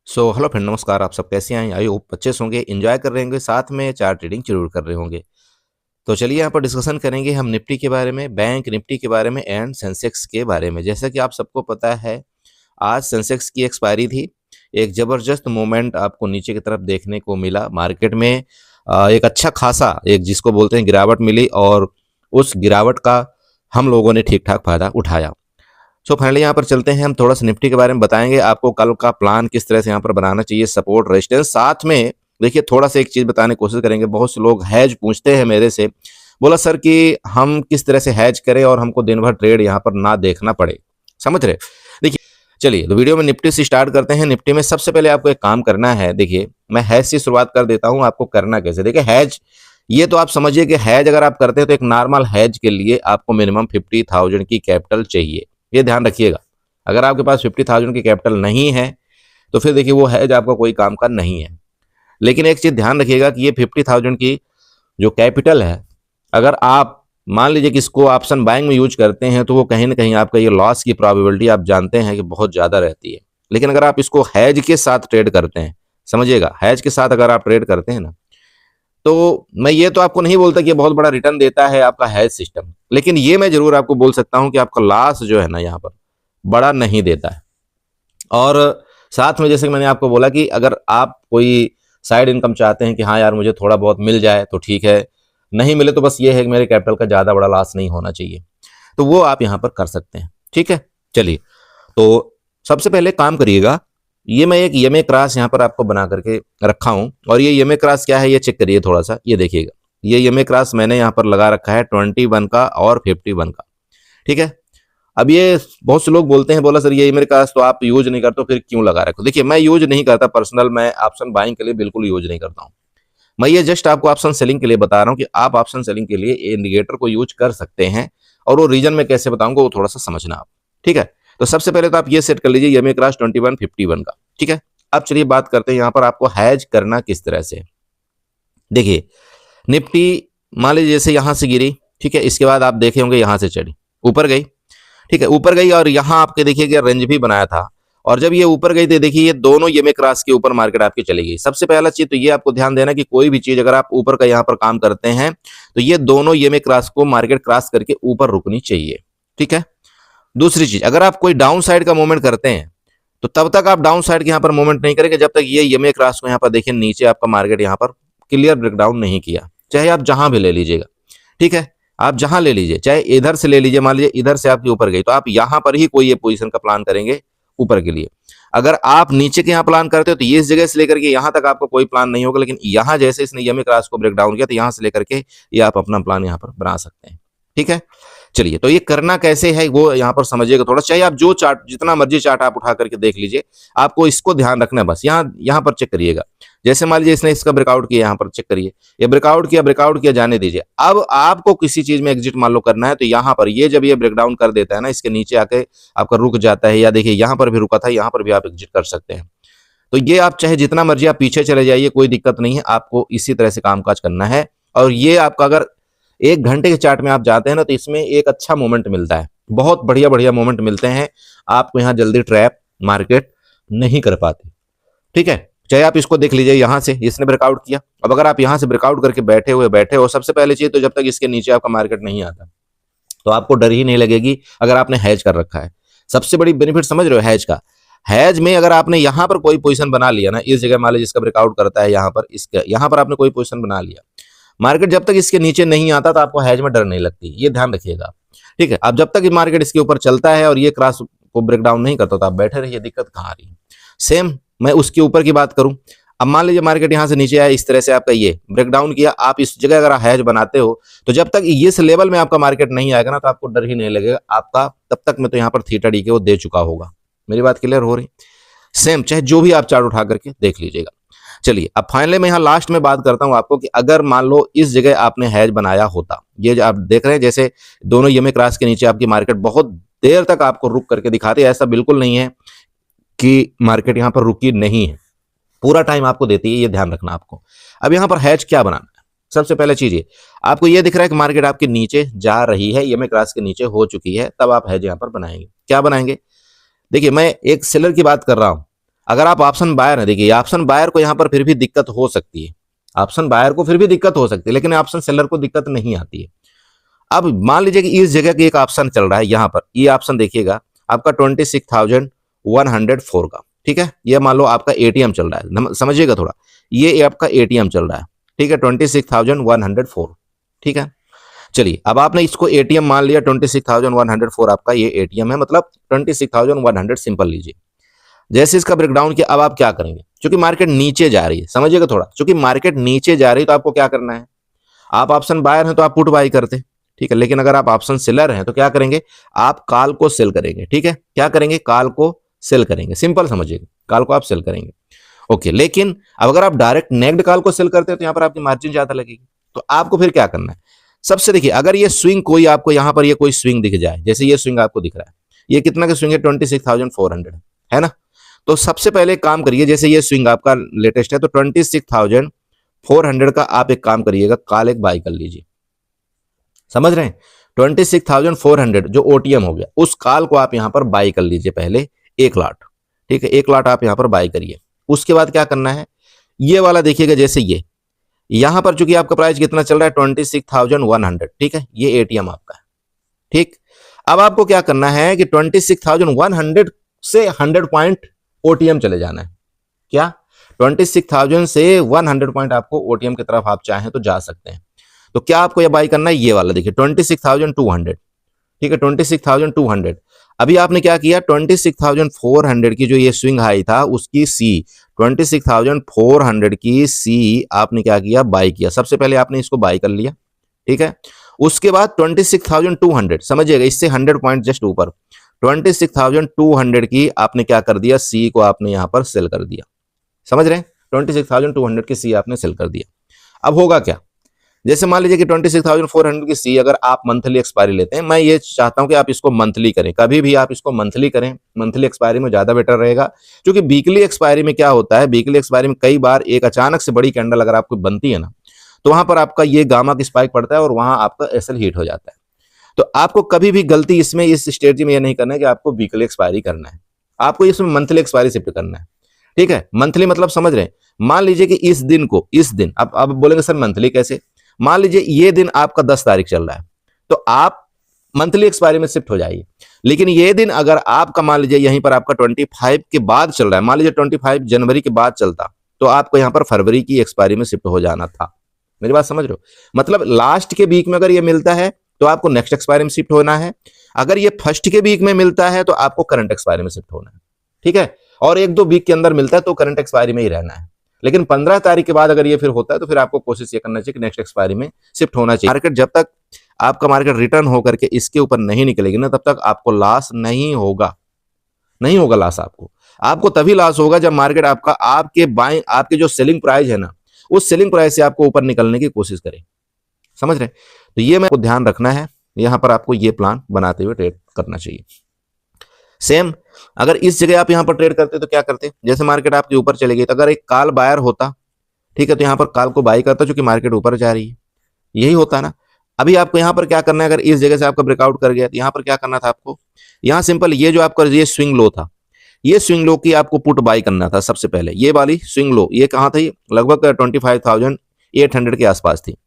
Hello friend, नमस्कार। आप सब कैसे हैं? आई होप अच्छे से होंगे, एंजॉय कर रहे होंगे, साथ में चार्ट ट्रेडिंग जरूर कर रहे होंगे। तो चलिए यहाँ पर डिस्कशन करेंगे हम निफ्टी के बारे में, बैंक निफ्टी के बारे में एंड सेंसेक्स के बारे में। जैसा कि आप सबको पता है, आज सेंसेक्स की एक्सपायरी थी। एक ज़बरदस्त मूवमेंट आपको नीचे की तरफ देखने को मिला मार्केट में। एक अच्छा खासा एक जिसको बोलते हैं गिरावट मिली, और उस गिरावट का हम लोगों ने ठीक ठाक फायदा उठाया। फाइनली यहाँ पर चलते हैं, हम थोड़ा सा निफ्टी के बारे में बताएंगे आपको, कल का प्लान किस तरह से यहाँ पर बनाना चाहिए, सपोर्ट रेजिस्टेंस। साथ में देखिए थोड़ा सा एक चीज बताने की कोशिश करेंगे। बहुत से लोग हैज पूछते हैं मेरे से, बोला सर कि हम किस तरह से हैज करें और हमको दिन भर ट्रेड यहाँ पर ना देखना पड़े, समझ रहे? देखिए चलिए, तो वीडियो में निफ्टी से स्टार्ट करते हैं। निफ्टी में सबसे पहले आपको एक काम करना है। देखिए मैं हैज से शुरुआत कर देता हूँ, आपको करना कैसे। देखिए हैज, ये तो आप समझिए कि हैज अगर आप करते हैं तो एक नॉर्मल हैज के लिए आपको मिनिमम 50,000 की कैपिटल चाहिए। ये ध्यान रखिएगा। अगर आपके पास 50,000 की कैपिटल नहीं है तो फिर देखिए वो हैज आपका कोई काम का नहीं है। लेकिन एक चीज ध्यान रखिएगा कि ये 50,000 की जो कैपिटल है, अगर आप मान लीजिए कि इसको ऑप्शन बाइंग में यूज करते हैं तो वो कहीं ना कहीं आपका ये लॉस की प्रोबेबिलिटी आप जानते हैं कि बहुत ज्यादा रहती है। लेकिन अगर आप इसको हैज के साथ ट्रेड करते हैं, समझिएगा, हैज के साथ अगर आप ट्रेड करते हैं ना, तो मैं ये तो आपको नहीं बोलता कि ये बहुत बड़ा रिटर्न देता है आपका हैज सिस्टम, लेकिन ये मैं जरूर आपको बोल सकता हूं कि आपका लॉस जो है ना यहाँ पर बड़ा नहीं देता है। और साथ में जैसे कि मैंने आपको बोला कि अगर आप कोई साइड इनकम चाहते हैं कि हाँ यार मुझे थोड़ा बहुत मिल जाए तो ठीक है, नहीं मिले तो बस ये है कि मेरे कैपिटल का ज़्यादा बड़ा लॉस नहीं होना चाहिए, तो वो आप यहाँ पर कर सकते हैं। ठीक है, चलिए, तो सबसे पहले काम करिएगा। ये मैं एक यमे क्रॉस यहाँ पर आपको बना करके रखा हूँ, और ये यमे क्रॉस क्या है ये चेक करिए थोड़ा सा, ये देखिएगा। ये यमे क्रॉस मैंने यहाँ पर लगा रखा है 21 का और 51 का। ठीक है, अब ये बहुत से लोग बोलते हैं, बोला सर ये मेरे पास तो आप यूज नहीं करते, फिर क्यों लगा रखो? देखिए मैं यूज नहीं करता पर्सनल, मैं ऑप्शन बाइंग के लिए बिल्कुल यूज नहीं करता हूँ। मैं ये जस्ट आपको ऑप्शन सेलिंग के लिए बता रहा हूँ कि आप ऑप्शन सेलिंग के लिए इंडिकेटर को यूज कर सकते हैं, और वो रीजन में कैसे बताऊंगा वो थोड़ा सा समझना आप। ठीक है, तो सबसे पहले तो आप ये सेट कर लीजिए यमे क्रॉस 2151 का। ठीक है, अब चलिए बात करते हैं यहाँ पर आपको हैज करना किस तरह से। देखिए निफ्टी मान लीजिए जैसे यहां से गिरी, ठीक है, इसके बाद आप देखे होंगे यहां से चढ़ी, ऊपर गई। ठीक है, ऊपर गई और यहां आपके देखिए कि रेंज भी बनाया था, और जब ये ऊपर गई तो देखिए ये दोनों यमे क्रॉस के ऊपर मार्केट आपकी चली गई। सबसे पहला चीज तो ये आपको ध्यान देना कि कोई भी चीज अगर आप ऊपर का यहाँ पर काम करते हैं तो ये दोनों यमे क्रॉस को मार्केट क्रॉस करके ऊपर रुकनी चाहिए। ठीक है, दूसरी चीज, अगर आप कोई डाउन साइड का मूवमेंट करते हैं तो तब तक आप डाउन साइड के यहाँ पर मूवमेंट नहीं करेंगे जब तक ये यमे क्रॉस को यहाँ पर देखिए नीचे आपका मार्केट यहाँ पर क्लियर ब्रेकडाउन नहीं किया। चाहे आप जहां भी ले लीजिएगा, ठीक है, आप जहां ले लीजिए, चाहे इधर से ले लीजिए, मान लीजिए इधर से आपके ऊपर गई तो आप यहां पर ही कोई ये पोजीशन का प्लान करेंगे ऊपर के लिए। अगर आप नीचे के यहाँ प्लान करते हो तो ये इस जगह से लेकर के यहाँ तक आपका कोई प्लान नहीं होगा, लेकिन यहाँ जैसे इसने यमी क्रॉस को ब्रेक डाउन किया तो यहाँ से लेकर के ये आप अपना प्लान यहाँ पर बना सकते हैं। ठीक है, चलिए, तो ये करना कैसे है वो यहाँ पर समझिएगा थोड़ा। चाहे आप जो चार्ट, जितना मर्जी चार्ट आप उठा करके देख लीजिए, आपको इसको ध्यान रखना है बस। यहाँ पर चेक करिएगा, जैसे मान लीजिए इसने इसका ब्रेकआउट किया, यहाँ पर चेक करिए, ये ब्रेकआउट किया, जाने दीजिए। अब आपको किसी चीज में एग्जिट मान लो करना है तो यहाँ पर ये जब ये ब्रेकडाउन कर देता है ना, इसके नीचे आके आपका रुक जाता है, या देखिए यहाँ पर भी रुका था, यहाँ पर भी आप एग्जिट कर सकते हैं। तो ये आप चाहे जितना मर्जी आप पीछे चले जाइए, कोई दिक्कत नहीं है, आपको इसी तरह से कामकाज करना है। और ये आपका अगर 1 घंटे के चार्ट में आप जाते हैं ना तो इसमें एक अच्छा मोमेंट मिलता है, बहुत बढ़िया बढ़िया मोमेंट मिलते हैं आपको। यहाँ जल्दी ट्रैप मार्केट नहीं कर पाती। ठीक है, चाहे आप इसको देख लीजिए, यहां से इसने ब्रेकआउट किया। अब अगर आप यहां से ब्रेकआउट करके बैठे हो, सबसे पहले चीज तो जब तक इसके नीचे आपका मार्केट नहीं आता तो आपको डर ही नहीं लगेगी अगर आपने हैज कर रखा है। सबसे बड़ी बेनिफिट समझ रहे हो हैज का? हैज में अगर आपने यहां पर कोई पोजीशन बना लिया ना, इस जगह मान लीजिए इसका ब्रेकआउट करता है, यहां पर इसका, यहां पर आपने कोई पोजीशन बना लिया, मार्केट जब तक इसके नीचे नहीं आता तो आपको हैज में डर नहीं लगती, ये ध्यान रखिएगा। ठीक है, अब जब तक मार्केट इसके ऊपर चलता है और ये क्रॉस को ब्रेक डाउन नहीं करता तो आप बैठे रहिए, दिक्कत कहाँ आ रही है। सेम मैं उसके ऊपर की बात करूं, अब मान लीजिए मार्केट यहां से नीचे आया, इस तरह से आपका ये ब्रेक डाउन किया, आप इस जगह अगर हैज बनाते हो तो जब तक इस लेवल में आपका मार्केट नहीं आएगा ना तो आपको डर ही नहीं लगेगा आपका, तब तक मैं तो यहाँ पर थीटा डी के वो दे चुका होगा। मेरी बात क्लियर हो रही? सेम चाहे जो भी आप चार्ट उठा करके देख लीजिएगा। चलिए, अब फाइनली मैं यहाँ लास्ट में बात करता हूं आपको कि अगर मान लो इस जगह आपने हैज बनाया होता, ये जो आप देख रहे हैं जैसे दोनों यमे क्रॉस के नीचे आपकी मार्केट बहुत देर तक आपको रुक करके दिखाती है, ऐसा बिल्कुल नहीं है कि मार्केट यहाँ पर रुकी नहीं है, पूरा टाइम आपको देती है, ये ध्यान रखना आपको। अब यहाँ पर हैज क्या बनाना है, सबसे पहले चीज ये, आपको ये दिख रहा है कि मार्केट आपके नीचे जा रही है, यमे क्रॉस के नीचे हो चुकी है, तब आप हैज यहाँ पर बनाएंगे। क्या बनाएंगे? देखिए मैं एक सेलर की बात कर रहा हूं, अगर आप ऑप्शन बायर है, देखिए ऑप्शन बायर को यहाँ पर फिर भी दिक्कत हो सकती है, ऑप्शन बायर को फिर भी दिक्कत हो सकती है, लेकिन ऑप्शन सेलर को दिक्कत नहीं आती है। अब मान लीजिए कि इस जगह की एक ऑप्शन चल रहा है, यहाँ पर ये ऑप्शन देखिएगा आपका 26,104 का, ठीक है। ये मान लो आपका एटीएम चल रहा है, समझिएगा थोड़ा, ये आपका एटीएम चल रहा है, ठीक है, 26,104, ठीक है। चलिए अब आपने इसको एटीएम मान लिया, 26,104 आपका ये एटीएम है, मतलब 26,100 सिंपल लीजिए। जैसे इसका ब्रेकडाउन किया, अब आप क्या करेंगे, क्योंकि मार्केट नीचे जा रही है, समझिएगा थोड़ा, क्योंकि मार्केट नीचे जा रही है तो आपको क्या करना है, आप ऑप्शन बायर हैं तो आप पुट बाई करते, ठीक है, लेकिन अगर आप ऑप्शन सेलर हैं तो क्या करेंगे, आप कॉल को सेल करेंगे, ठीक है, क्या करेंगे, कॉल को सेल करेंगे, सिंपल समझिएगा, कॉल को आप सेल करेंगे, ओके। लेकिन अब अगर आप डायरेक्ट नेक्ड कॉल को सेल करते हैं तो यहाँ पर आपकी मार्जिन ज्यादा लगेगी, तो आपको फिर क्या करना है, सबसे देखिए, अगर ये स्विंग कोई आपको यहाँ पर ये कोई स्विंग दिख जाए, जैसे ये स्विंग आपको दिख रहा है, ये कितना का स्विंग है, 26,400 है ना, तो सबसे पहले एक काम करिए, जैसे ये स्विंग आपका लेटेस्ट है तो 26,400 का आप एक काम करिएगा, कॉल एक बाई कर लीजिए, समझ रहे हैं, 26,400 जो ओटीएम हो गया, उस कॉल को आप यहां पर बाई कर लीजिए पहले 1 लॉट, ठीक है, 1 लॉट आप यहां पर बाई करिए। उसके बाद क्या करना है, ये वाला देखिएगा, जैसे ये यहां पर चूंकि आपका प्राइस कितना चल रहा है 26,100, ठीक है, ये एटीएम आपका है, ठीक। अब आपको क्या करना है कि 26,100 से 100 पॉइंट ओटीएम चले जाना है, क्या 26,000 से 100 पॉइंट आपको ओटीएम की तरफ आप चाहें तो जा सकते हैं। तो क्या आपको ये बाई करना है, ये वाला देखिए 26,200, ठीक है, 26,200। अभी आपने क्या किया, 26,400 की जो ये स्विंग हाई था उसकी सी, 26,400 की सी आपने क्या किया, बाई किया, सबसे पहले आपने इसको बाई कर लिया, ठीक है। उसके बाद 26,200 समझिएगा, इससे 100 पॉइंट जस्ट ऊपर 26,200 की आपने क्या कर दिया, सी को आपने यहां पर सेल कर दिया, समझ रहे हैं, 26,200 की सी आपने सेल कर दिया। अब होगा क्या, जैसे मान लीजिए कि 26,400 की सी अगर आप मंथली एक्सपायरी लेते हैं, मैं ये चाहता हूं कि आप इसको मंथली करें, कभी भी आप इसको मंथली करें, मंथली एक्सपायरी में ज्यादा बेटर रहेगा, क्योंकि वीकली एक्सपायरी में क्या होता है, वीकली एक्सपायरी में कई बार एक अचानक से बड़ी कैंडल अगर आपको बनती है ना, तो वहां पर आपका ये गामा की स्पाइक पड़ता है और वहां आपका एसएल हिट हो जाता है। तो आपको कभी भी गलती इसमें इस स्ट्रेटजी में ये नहीं करना है कि आपको वीकली एक्सपायरी करना है, आपको इसमें मंथली एक्सपायरी शिफ्ट करना है, ठीक है। मंथली मतलब समझ रहे हैं, मान लीजिए कि इस दिन अब बोलेंगे सर मंथली कैसे, मान लीजिए ये दिन आपका 10 तारीख चल रहा है तो आप मंथली एक्सपायरी में शिफ्ट हो जाइए, लेकिन ये दिन अगर आपका मान लीजिए यहीं पर आपका 25 के बाद चल रहा है, मान लीजिए 25 जनवरी के बाद चलता तो आपको यहां पर फरवरी की एक्सपायरी में शिफ्ट हो जाना था, मेरी बात समझ रहे हो, मतलब लास्ट के वीक में अगर ये मिलता है तो आपको नेक्स्ट एक्सपायरी में शिफ्ट होना है, अगर ये फर्स्ट के वीक में मिलता है तो आपको करंट एक्सपायरी में शिफ्ट होना है, ठीक है, और 1-2 वीक के अंदर मिलता है तो करंट एक्सपायरी में ही रहना है, लेकिन 15 तारीख के बाद अगर ये फिर होता है तो फिर आपको कोशिश ये करना चाहिए कि नेक्स्ट एक्सपायरी में शिफ्ट होना चाहिए। मार्केट जब तक आपका मार्केट रिटर्न होकर के इसके ऊपर नहीं निकलेगी ना, तब तक आपको लॉस नहीं होगा, नहीं होगा लॉस, आपको तभी लॉस होगा जब मार्केट आपका आपके जो सेलिंग प्राइस है ना, उस सेलिंग प्राइस से आपको ऊपर निकलने की कोशिश करे, समझ रहे। तो ये मैं ध्यान रखना है, यहां पर आपको ये प्लान बनाते हुए ट्रेड करना चाहिए। सेम अगर इस जगह आप यहां पर ट्रेड करते तो क्या करते, जैसे मार्केट आपके ऊपर चले गई तो अगर एक कॉल बायर होता, ठीक है, तो यहां पर कॉल को बाई करता क्योंकि मार्केट ऊपर जा रही है, यही होता ना। अभी आपको यहां पर क्या करना है, अगर इस जगह से आपका ब्रेकआउट कर गया तो यहां पर क्या करना था आपको, यहां सिंपल ये जो आपका ये स्विंग लो था, ये स्विंग लो की आपको पुट बाई करना था सबसे पहले, ये वाली स्विंग लो ये कहां थी, लगभग 25,800 के आसपास थी, तो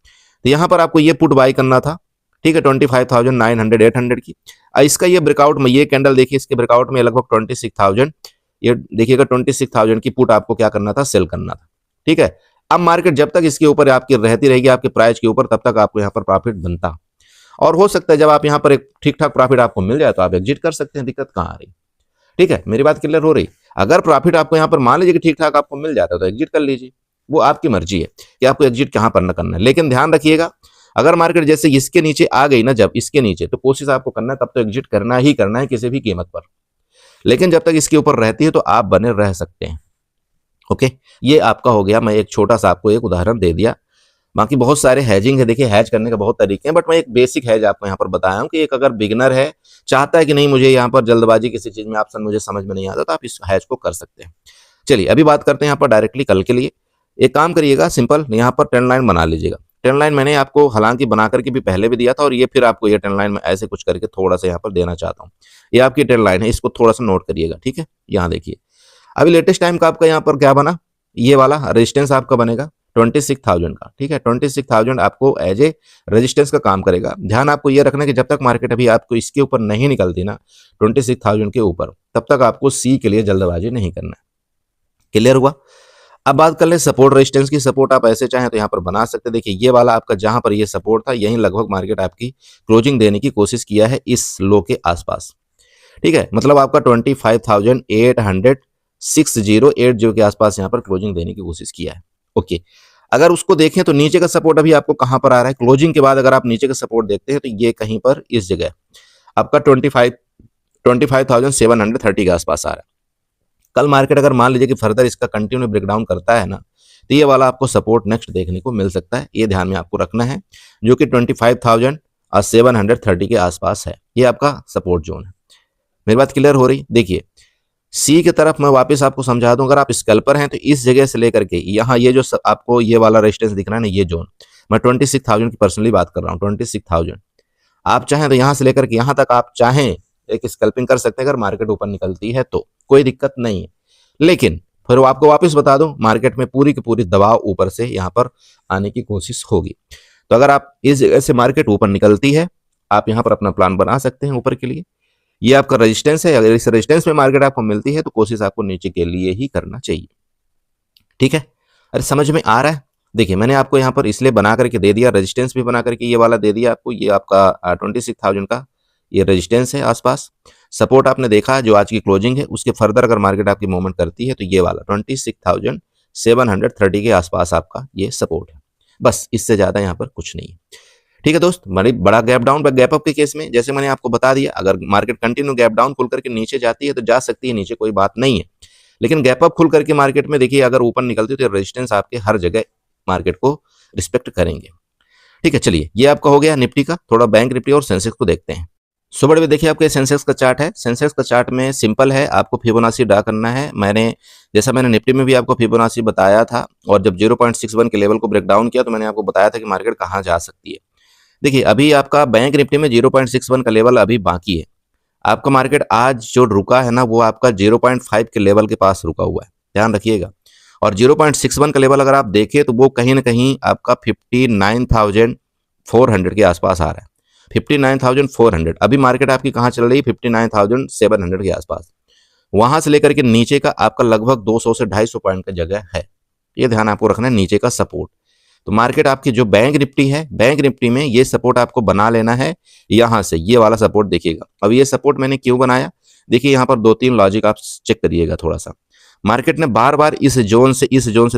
यहां पर आपको ये पुट बाई करना था, ठीक है, 25,900 800 की। इसका ये ब्रेकआउट में ये कैंडल देखिए, इसके ब्रेकआउट में लगभग 26,000, ये देखिएगा 26,000 की पुट आपको क्या करना था, सेल करना था, ठीक है। अब मार्केट जब तक इसके ऊपर आपकी रहती रहेगी, आपके प्राइस के ऊपर, तब तक आपको यहाँ पर प्रॉफिट बनता, और हो सकता है जब आप यहाँ पर एक ठीक ठाक प्रॉफिट आपको मिल जाए तो आप एग्जिट कर सकते हैं, दिक्कत कहाँ आ रही, ठीक है, मेरी बात क्लियर हो रही। अगर प्रॉफिट आपको यहाँ पर मान लीजिए कि ठीक ठाक आपको मिल जाता है तो एग्जिट कर लीजिए, वो आपकी मर्जी है कि आपको एग्जिट कहाँ पर न करना है, लेकिन ध्यान रखिएगा अगर मार्केट जैसे इसके नीचे आ गई ना, जब इसके नीचे, तो कोशिश आपको करना है तब तो एग्जिट करना ही करना है किसी भी कीमत पर, लेकिन जब तक इसके ऊपर रहती है तो आप बने रह सकते हैं, ओके। ये आपका हो गया, मैं एक छोटा सा आपको एक उदाहरण दे दिया, बाकी बहुत सारे हैजिंग है, देखिए हैज करने का बहुत तरीके हैं, बट मैं एक बेसिक हैज आपको यहाँ पर बताया हूँ कि एक अगर बिगिनर है, चाहता है कि नहीं मुझे यहाँ पर जल्दबाजी किसी चीज में ऑप्शन मुझे समझ में नहीं आता, तो आप इस हैज को कर सकते हैं। चलिए अभी बात करते हैं यहाँ पर डायरेक्टली कल के लिए। एक काम करिएगा, सिंपल यहाँ पर ट्रेंड लाइन बना लीजिएगा। ट्रेंड लाइन मैंने आपको हालांकि बना करके भी पहले भी दिया था, और ये फिर आपको ये ट्रेंड लाइन में ऐसे कुछ करके थोड़ा सा यहाँ पर देना चाहता हूँ। ये आपकी ट्रेंड लाइन है, इसको थोड़ा सा नोट करिएगा, ठीक है। यहाँ देखिए अभी लेटेस्ट टाइम का आपका यहाँ पर क्या बना, ये वाला रेजिस्टेंस आपका बनेगा 26,000 का, ठीक है। 26,000 आपको एज ए रेजिस्टेंस का काम करेगा। ध्यान आपको ये रखना कि जब तक मार्केट अभी आपको इसके ऊपर नहीं निकलती ना 26,000 के ऊपर, तब तक आपको सी के लिए जल्दबाजी नहीं करना है। क्लियर हुआ। अब बात कर ले सपोर्ट रेजिस्टेंस की। सपोर्ट आप ऐसे चाहें तो यहाँ पर बना सकते हैं। देखिए ये वाला आपका जहां पर ये सपोर्ट था, यहीं लगभग मार्केट आपकी क्लोजिंग देने की कोशिश किया है इस लो के आसपास, ठीक है। मतलब आपका 25,860 के आसपास यहाँ पर क्लोजिंग देने की कोशिश किया है। ओके, अगर उसको देखें तो नीचे का सपोर्ट अभी आपको कहां पर आ रहा है क्लोजिंग के बाद, अगर आप नीचे का सपोर्ट देखते हैं तो ये कहीं पर इस जगह आपका 25,730 के आसपास आ रहा है। कल मार्केट अगर मान लीजिए कि फर्दर इसका कंटिन्यू ब्रेकडाउन करता है ना, तो ये वाला आपको सपोर्ट नेक्स्ट देखने को मिल सकता है। ये ध्यान में आपको रखना है, जो कि 25,730 के आसपास है। ये आपका सपोर्ट जोन है। मेरी बात क्लियर हो रही। देखिए सी की तरफ मैं वापस आपको समझा दूं, अगर आप स्कैल्पर हैं तो इस जगह से लेकर के यहाँ ये जो आपको ये वाला रेजिस्टेंस दिख रहा है ना, ये जोन, मैं 26,000 की पर्सनली बात कर रहा हूँ। 26,000 आप चाहें तो यहाँ से लेकर के यहाँ तक आप चाहें एक स्कैल्पिंग कर सकते हैं। अगर मार्केट ऊपर निकलती है तो कोई दिक्कत नहीं है, लेकिन फिर वो आपको वापस बता दूं, मार्केट में पूरी की पूरी दबाव ऊपर से यहाँ पर आने की कोशिश होगी। तो अगर आप इस जगह से मार्केट ऊपर निकलती है, आप यहाँ पर अपना प्लान बना सकते हैं ऊपर के लिए। ये आपका रेजिस्टेंस है। अगर इस रेजिस्टेंस में मार्केट आपको मिलती है तो कोशिश आपको नीचे के लिए ही करना चाहिए, ठीक है। अरे समझ में आ रहा है। देखिए मैंने आपको यहाँ पर इसलिए बना करके दे दिया, रेजिस्टेंस भी बना करके ये वाला दे दिया आपको। ये आपका 26,000 का ये रेजिस्टेंस है आसपास। सपोर्ट आपने देखा जो आज की क्लोजिंग है, उसके फर्दर अगर मार्केट आपकी मूवमेंट करती है तो ये वाला 26,730 के आसपास आपका ये सपोर्ट है। बस इससे ज्यादा यहाँ पर कुछ नहीं है, ठीक है दोस्त। बड़ा गैप डाउन गैप अप के केस में जैसे मैंने आपको बता दिया, अगर मार्केट कंटिन्यू गैप डाउन खुल करके नीचे जाती है तो जा सकती है नीचे, कोई बात नहीं है। लेकिन गैप अप खुल करके मार्केट में देखिए अगर ऊपर निकलती है तो रेजिस्टेंस आपके हर जगह मार्केट को रिस्पेक्ट करेंगे, ठीक है। चलिए ये आपका हो गया निफ्टी का। थोड़ा बैंक निफ्टी और सेंसेक्स को देखते हैं। सुबह में देखिए आपके सेंसेक्स का चार्ट है। सेंसेक्स का चार्ट में सिंपल है, आपको फिबोनाची ड्रा करना है। मैंने निफ्टी में भी आपको फिबोनाची बताया था, और जब 0.61 के लेवल को ब्रेक डाउन किया तो मैंने आपको बताया था कि मार्केट कहाँ जा सकती है। देखिए अभी आपका बैंक निफ्टी में 0.61 का लेवल अभी बाकी है। आपका मार्केट आज जो रुका है ना, वो आपका 0.5 के लेवल के पास रुका हुआ है, ध्यान रखिएगा। और 0.61 का लेवल अगर आप देखें तो वो कहीं ना कहीं आपका 59,400 के आसपास आ रहा है। 59,400 अभी मार्केट आपकी कहाँ चल रही है, 59,700 के आसपास। वहां से लेकर के नीचे का आपका लगभग 200 से 250 पॉइंट का जगह है। ये ध्यान आपको रखना है, नीचे का सपोर्ट। तो मार्केट आपकी जो बैंक निफ्टी है, बैंक निफ्टी में ये सपोर्ट आपको बना लेना है। यहां से ये वाला सपोर्ट देखिएगा। अब ये सपोर्ट मैंने क्यों बनाया, देखिए यहाँ पर 2-3 लॉजिक आप चेक करिएगा थोड़ा सा। मार्केट ने बार बार इस जोन से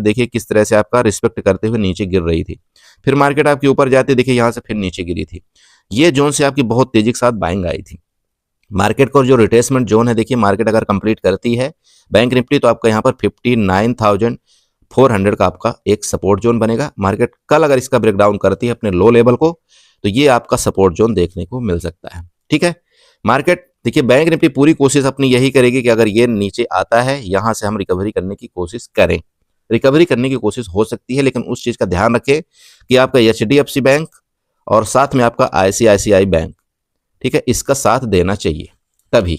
देखिए किस तरह से आपका रिस्पेक्ट करते हुए नीचे गिर रही थी। फिर मार्केट आपके ऊपर जाती, देखिए यहाँ से फिर नीचे गिरी थी। ये जोन से आपकी बहुत तेजी के साथ बाइंग आई थी। मार्केट को जो रिट्रेसमेंट जोन है, देखिए मार्केट अगर कंप्लीट करती है बैंक निफ्टी तो आपका यहाँ पर 59,400 का आपका एक सपोर्ट जोन बनेगा। मार्केट कल अगर इसका ब्रेकडाउन करती है अपने लो लेवल को तो ये आपका सपोर्ट जोन देखने को मिल सकता है, ठीक है। मार्केट देखिए बैंक निफ्टी पूरी कोशिश अपनी यही करेगी कि अगर ये नीचे आता है यहां से हम रिकवरी करने की कोशिश करें। रिकवरी करने की कोशिश हो सकती है, लेकिन उस चीज का ध्यान रखें कि आपका HDFC बैंक और साथ में आपका ICICI बैंक, ठीक है, इसका साथ देना चाहिए तभी,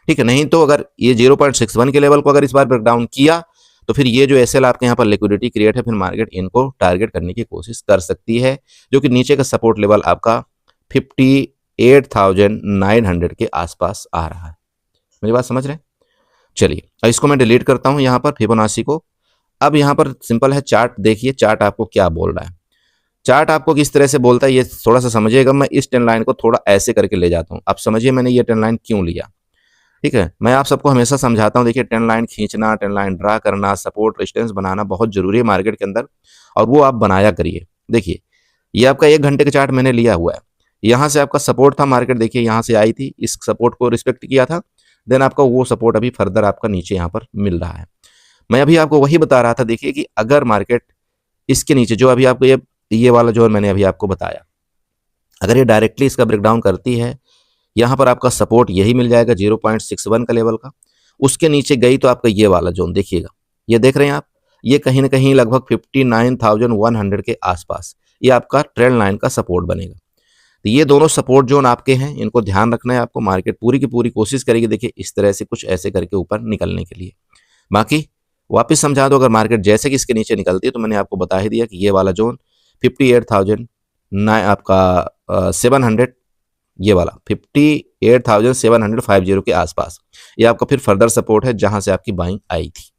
ठीक है। नहीं तो अगर ये 0.61 के लेवल को अगर इस बार ब्रेकडाउन किया तो फिर ये जो SL आपके यहाँ पर लिक्विडिटी क्रिएट है, फिर मार्केट इनको टारगेट करने की कोशिश कर सकती है, जो कि नीचे का सपोर्ट लेवल आपका 58,900 के आसपास आ रहा है। मेरी बात समझ रहे हैं। चलिए इसको मैं डिलीट करता हूं यहाँ पर फिबोनाची को। अब यहाँ पर सिंपल है चार्ट देखिए, चार्ट आपको क्या बोल रहा है। चार्ट आपको किस तरह से बोलता है ये थोड़ा सा समझिएगा। मैं इस ट्रेंड लाइन को थोड़ा ऐसे करके ले जाता हूँ, आप समझिए मैंने ये ट्रेंड लाइन क्यों लिया, ठीक है। मैं आप सबको हमेशा समझाता हूँ, देखिए ट्रेंड लाइन खींचना, ट्रेंड लाइन ड्रा करना, सपोर्ट रेजिस्टेंस बनाना बहुत जरूरी है मार्केट के अंदर, और वो आप बनाया करिए। देखिए ये आपका 1 घंटे का चार्ट मैंने लिया हुआ है। यहाँ से आपका सपोर्ट था, मार्केट देखिए यहाँ से आई थी, इस सपोर्ट को रिस्पेक्ट किया था, देन आपका वो सपोर्ट अभी फर्दर आपका नीचे यहाँ पर मिल रहा है। मैं अभी आपको वही बता रहा था, देखिए कि अगर मार्केट इसके नीचे जो अभी आपको ये वाला जो मैंने अभी आपको बताया, अगर ये डायरेक्टली इसका ब्रेकडाउन करती है, यहाँ पर आपका सपोर्ट यही मिल जाएगा 0.61 का लेवल का। उसके नीचे गई तो आपका ये वाला जोन देखिएगा, ये देख रहे हैं आप, ये कहीं ना कहीं लगभग 59,100 के आसपास ये आपका ट्रेंड लाइन का सपोर्ट बनेगा। तो ये दोनों सपोर्ट जोन आपके हैं, इनको ध्यान रखना है आपको। मार्केट पूरी की पूरी कोशिश करेगी देखिए इस तरह से कुछ ऐसे करके ऊपर निकलने के लिए। बाकी वापस समझा दो, अगर मार्केट जैसे कि इसके नीचे निकलती है तो मैंने आपको बता ही दिया कि ये वाला जोन 58,000 ना आपका 700, ये वाला 58,750 के आसपास, ये आपका फिर फर्दर सपोर्ट है जहां से आपकी बाइंग आई थी।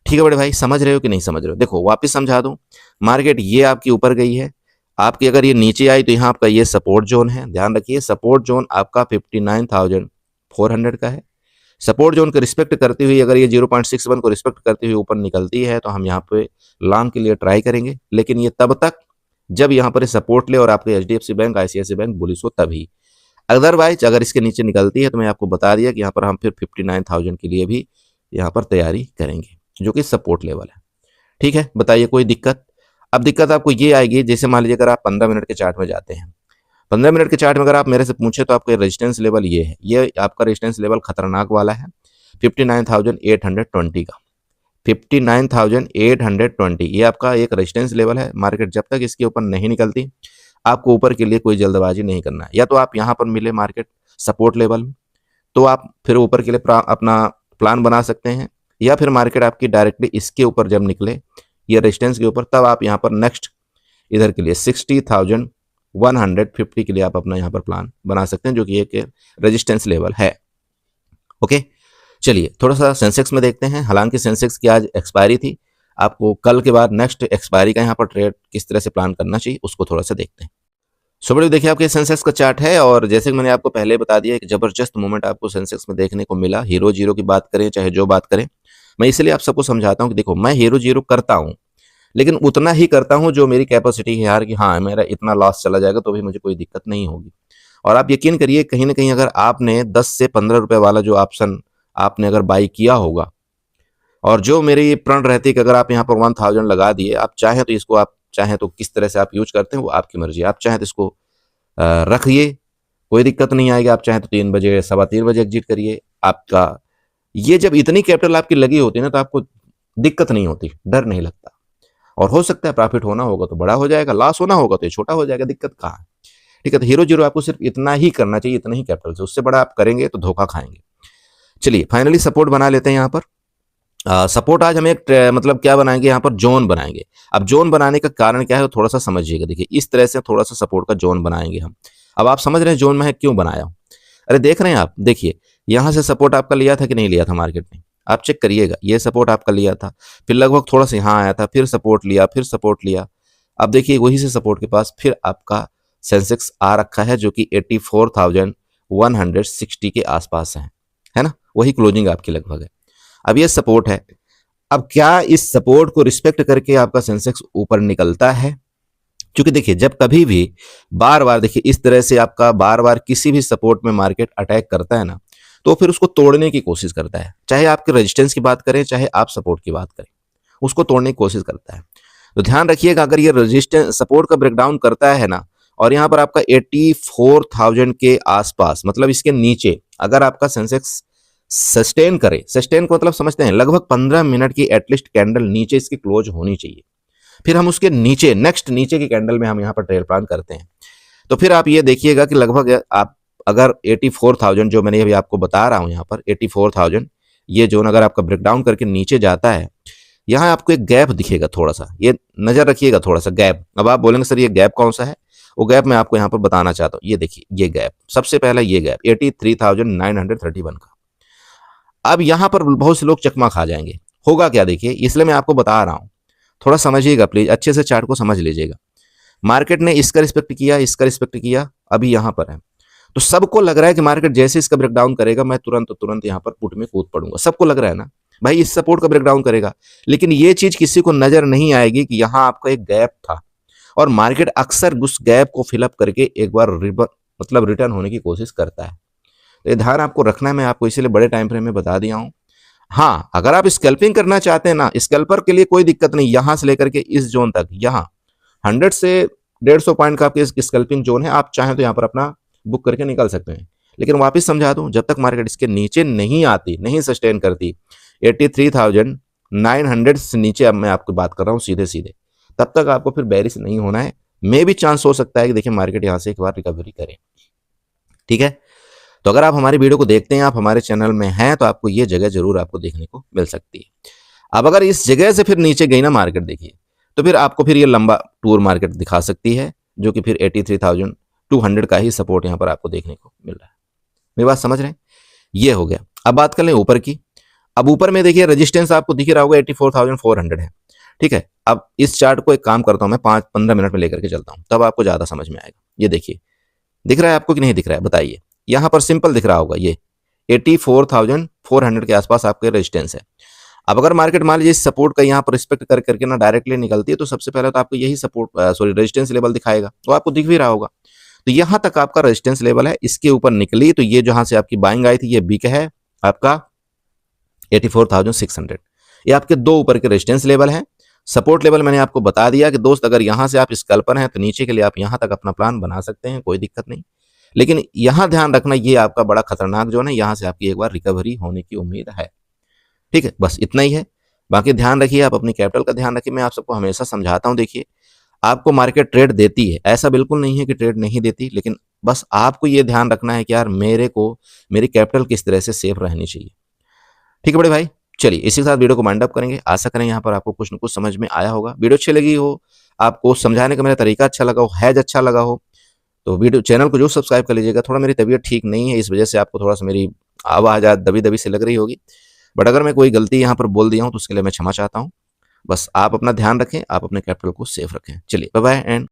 ठीक है बड़े भाई, समझ रहे हो कि नहीं समझ रहे हो? देखो वापस समझा दूं, मार्केट ये आपकी ऊपर गई है, आपकी अगर ये नीचे आई तो यहाँ आपका ये सपोर्ट जोन है। ध्यान रखिए सपोर्ट जोन आपका 59,400 का है। सपोर्ट जोन को रिस्पेक्ट करती हुई अगर ये 0.61 को रिस्पेक्ट करती हुई ऊपर निकलती है तो हम यहाँ पे लॉन्ग के लिए ट्राई करेंगे, लेकिन ये तब तक जब यहाँ पर सपोर्ट ले और आपके HDFC bank, ICICI bank bullish हो तभी। अदरवाइज अगर इसके नीचे निकलती है तो मैं आपको बता दिया कि यहाँ पर हम फिर 59,000 के लिए भी यहाँ पर तैयारी करेंगे, जो कि सपोर्ट लेवल है। ठीक है, बताइए कोई दिक्कत? अब दिक्कत आपको ये आएगी, जैसे मान लीजिए अगर आप 15 मिनट के चार्ट में जाते हैं, 15 मिनट के चार्ट में अगर आप मेरे से पूछे तो आपका रेजिस्टेंस लेवल ये है, ये आपका रेजिस्टेंस लेवल खतरनाक वाला है 59,820 का। 59,820 ये आपका एक रेजिस्टेंस लेवल है। मार्केट जब तक इसके ऊपर नहीं निकलती आपको ऊपर के लिए कोई जल्दबाजी नहीं करना है। या तो आप यहाँ पर मिले मार्केट सपोर्ट लेवल में तो आप फिर ऊपर के लिए अपना प्लान बना सकते हैं, या फिर मार्केट आपकी डायरेक्टली इसके ऊपर जब निकले ये रेजिस्टेंस के ऊपर तब आप यहाँ पर नेक्स्ट इधर के लिए 60,150 के लिए आप अपना यहाँ पर प्लान बना सकते हैं, जो कि एक रेजिस्टेंस लेवल है। ओके, चलिए थोड़ा सा सेंसेक्स में देखते हैं। हालांकि सेंसेक्स की आज एक्सपायरी थी, आपको कल के बाद नेक्स्ट एक्सपायरी का यहाँ पर ट्रेड किस तरह से प्लान करना चाहिए उसको थोड़ा सा देखते हैं। सो बड़े देखिए आपके सेंसेक्स का चार्ट है, और जैसे कि मैंने आपको पहले बता दिया एक जबरदस्त मूवमेंट आपको सेंसेक्स में देखने को मिला। हीरो जीरो की बात करें चाहे जो बात करें, मैं इसलिए आप सबको समझाता हूँ कि देखो मैं हीरो जीरो करता हूँ, लेकिन उतना ही करता हूँ जो मेरी कैपेसिटी है यार, कि हाँ मेरा इतना लॉस चला जाएगा तो भी मुझे कोई दिक्कत नहीं होगी। और आप यकीन करिए कहीं ना कहीं अगर आपने 10 से 15 रुपए वाला जो ऑप्शन आपने अगर बाई किया होगा, और जो मेरी प्रण रहती है कि अगर आप यहाँ पर 1000 लगा दिए, आप चाहें तो इसको, आप चाहें तो किस तरह से आप यूज करते हैं वो आपकी मर्जी, आप चाहें तो इसको रखिए कोई दिक्कत नहीं आएगी, आप चाहें तो 3 बजे 3:15 एग्जिट करिए। आपका ये जब इतनी कैपिटल आपकी लगी होती है ना तो आपको दिक्कत नहीं होती, डर नहीं लगता, और हो सकता है प्रॉफिट होना होगा तो बड़ा हो जाएगा, लॉस होना होगा तो ये छोटा हो जाएगा, दिक्कत कहाँ है? ठीक है, तो हीरो जीरो आपको सिर्फ इतना ही करना चाहिए, इतना ही कैपिटल से, उससे बड़ा आप करेंगे तो धोखा खाएंगे। चलिए फाइनली सपोर्ट बना लेते हैं यहाँ पर। सपोर्ट आज हम एक मतलब क्या बनाएंगे यहाँ पर, जोन बनाएंगे। अब जोन बनाने का कारण क्या है थोड़ा सा समझिएगा। देखिए इस तरह से थोड़ा सा सपोर्ट का जोन बनाएंगे हम। अब आप समझ रहे हैं जोन में है क्यों बनाया हूं? अरे देख रहे हैं आप, देखिए यहां से सपोर्ट आपका लिया था कि नहीं लिया था मार्केट ने, आप चेक करिएगा। ये सपोर्ट आपका लिया था, फिर लगभग थोड़ा सा यहाँ आया था, फिर सपोर्ट लिया, फिर सपोर्ट लिया। अब देखिए वही से सपोर्ट के पास फिर आपका सेंसेक्स आ रखा है, जो कि 84,160 के आसपास है ना, वही क्लोजिंग आपकी लगभग है। अब ये सपोर्ट है, अब क्या इस सपोर्ट को रिस्पेक्ट करके आपका सेंसेक्स ऊपर निकलता है? क्योंकि देखिए जब कभी भी बार बार देखिए इस तरह से आपका बार बार किसी भी सपोर्ट में मार्केट अटैक करता है ना, तो फिर उसको तोड़ने की कोशिश करता है। चाहे आपके रेजिस्टेंस की बात करें चाहे आप सपोर्ट की बात करें, उसको तोड़ने की कोशिश करता है। तो ध्यान रखिएगा अगर ये रेजिस्टेंस सपोर्ट का ब्रेकडाउन करता है ना, और यहाँ पर आपका 84,000 के आसपास मतलब इसके नीचे अगर आपका सेंसेक्स सस्टेन करे, सस्टेन को मतलब समझते हैं लगभग 15 मिनट की एटलीस्ट कैंडल नीचे इसकी क्लोज होनी चाहिए, फिर हम उसके नीचे नेक्स्ट नीचे की कैंडल में हम यहाँ पर ट्रेल प्लान करते हैं। तो फिर आप ये देखिएगा कि लगभग आप अगर 84,000 जो मैंने अभी आपको बता रहा हूँ यहाँ पर 84,000 ये जोन अगर आपका ब्रेकडाउन करके नीचे जाता है, यहाँ आपको एक गैप दिखेगा थोड़ा सा, ये नजर रखिएगा थोड़ा सा गैप। अब आप बोलेंगे सर ये गैप कौन सा है, वो गैप मैं आपको यहाँ पर बताना चाहता हूँ। ये देखिए ये गैप, सबसे पहला ये गैप 83,931 का। अब यहाँ पर बहुत से लोग चकमा खा जाएंगे, होगा क्या देखिए, इसलिए मैं आपको बता रहा हूँ, थोड़ा समझिएगा प्लीज, अच्छे से चार्ट को समझ लीजिएगा। मार्केट ने इसका रिस्पेक्ट किया, इसका रिस्पेक्ट किया, अभी यहाँ पर है, तो सबको लग रहा है कि मार्केट जैसे इसका ब्रेकडाउन करेगा मैं तुरंत यहाँ पर पुट में कूद पड़ूंगा। सबको लग रहा है ना भाई इस सपोर्ट का ब्रेकडाउन करेगा, लेकिन ये चीज किसी को नजर नहीं आएगी कि यहाँ आपका एक गैप था, और मार्केट अक्सर उस गैप को फिलअप करके एक बार मतलब रिटर्न होने की कोशिश करता है। तो ये ध्यान आपको रखना है, मैं आपको इसीलिए बड़े टाइम फ्रेम में बता दिया हूँ। हाँ अगर आप स्कैल्पिंग करना चाहते हैं ना, स्कैल्पर के लिए कोई दिक्कत नहीं, यहां से लेकर के इस जोन तक, यहाँ 100 से 150 पॉइंट का आपके स्कैल्पिंग जोन है, आप चाहें तो यहाँ पर अपना बुक करके निकल सकते हैं। लेकिन वापस समझा दूं, जब तक मार्केट इसके नीचे नहीं आती, नहीं सस्टेन करती 83,900 से नीचे, अब मैं आपको बात कर रहा हूँ सीधे सीधे, तब तक आपको फिर बेरिश नहीं होना है। मे भी चांस हो सकता है कि देखिए मार्केट यहाँ से एक बार रिकवरी करे। ठीक है, तो अगर आप हमारी वीडियो को देखते हैं, आप हमारे चैनल में हैं, तो आपको ये जगह जरूर आपको देखने को मिल सकती है। अब अगर इस जगह से फिर नीचे गई ना मार्केट, देखिए, तो फिर आपको फिर ये लंबा टूर मार्केट दिखा सकती है, जो कि फिर 83,200 का ही सपोर्ट यहाँ पर आपको देखने को मिल रहा है। मेरी बात समझ रहे हैं? ये हो गया। अब बात कर लें ऊपर की। अब ऊपर में देखिए रेजिस्टेंस आपको दिख रहा होगा 84,400 है, ठीक है। अब इस चार्ट को एक काम करता हूं मैं, 5-15 मिनट में लेकर के चलता हूं, तब आपको ज्यादा समझ में आएगा। ये देखिए, दिख रहा है आपको कि नहीं दिख रहा है, बताइए। यहां पर सिंपल दिख रहा होगा, ये 84,400 के आसपास आपके रेजिस्टेंस है। अब अगर मार्केट मान लीजिए सपोर्ट का यहाँ पर रिस्पेक्ट कर करके ना डायरेक्टली निकलती है, तो सबसे पहले तो आपको यही रेजिस्टेंस लेवल दिखाएगा, तो आपको दिख भी रहा होगा। तो यहां तक आपका रेजिस्टेंस लेवल है, इसके ऊपर निकली तो ये जहां से आपकी बाइंग आई थी, ये बिक है आपका 84,600। ये आपके दो ऊपर के रेजिस्टेंस लेवल है। सपोर्ट लेवल मैंने आपको बता दिया कि दोस्त, अगर यहां से आप स्कैल्पर हैं तो नीचे के लिए आप यहां तक अपना प्लान बना सकते हैं, कोई दिक्कत नहीं। लेकिन यहां ध्यान रखना, ये आपका बड़ा खतरनाक जोन है, यहां से आपकी एक बार रिकवरी होने की उम्मीद है, ठीक है। बस इतना ही है। बाकी ध्यान रखिए, आप अपनी कैपिटल का ध्यान रखिए। मैं आप सबको हमेशा समझाता हूं, देखिए, आपको मार्केट ट्रेड देती है, ऐसा बिल्कुल नहीं है कि ट्रेड नहीं देती, लेकिन बस आपको ये ध्यान रखना है कि यार मेरी कैपिटल किस तरह से सेफ रहनी चाहिए, ठीक है बड़े भाई। चलिए, इसी के साथ वीडियो को वाइंड अप करेंगे। आशा करें यहाँ पर आपको कुछ न कुछ समझ में आया होगा। वीडियो अच्छी लगी हो, आपको समझाने का मेरा तरीका अच्छा लगा हो, हैज अच्छा लगा हो, तो वीडियो चैनल को जो सब्सक्राइब कर लीजिएगा। थोड़ा मेरी तबीयत ठीक नहीं है, इस वजह से आपको थोड़ा सा मेरी आवाज़ दबी दबी से लग रही होगी, बट अगर मैं कोई गलती यहाँ पर बोल दिया हूँ तो उसके लिए मैं क्षमा चाहता हूँ। बस आप अपना ध्यान रखें, आप अपने कैपिटल को सेफ रखें। चलिए, बाय बाय एंड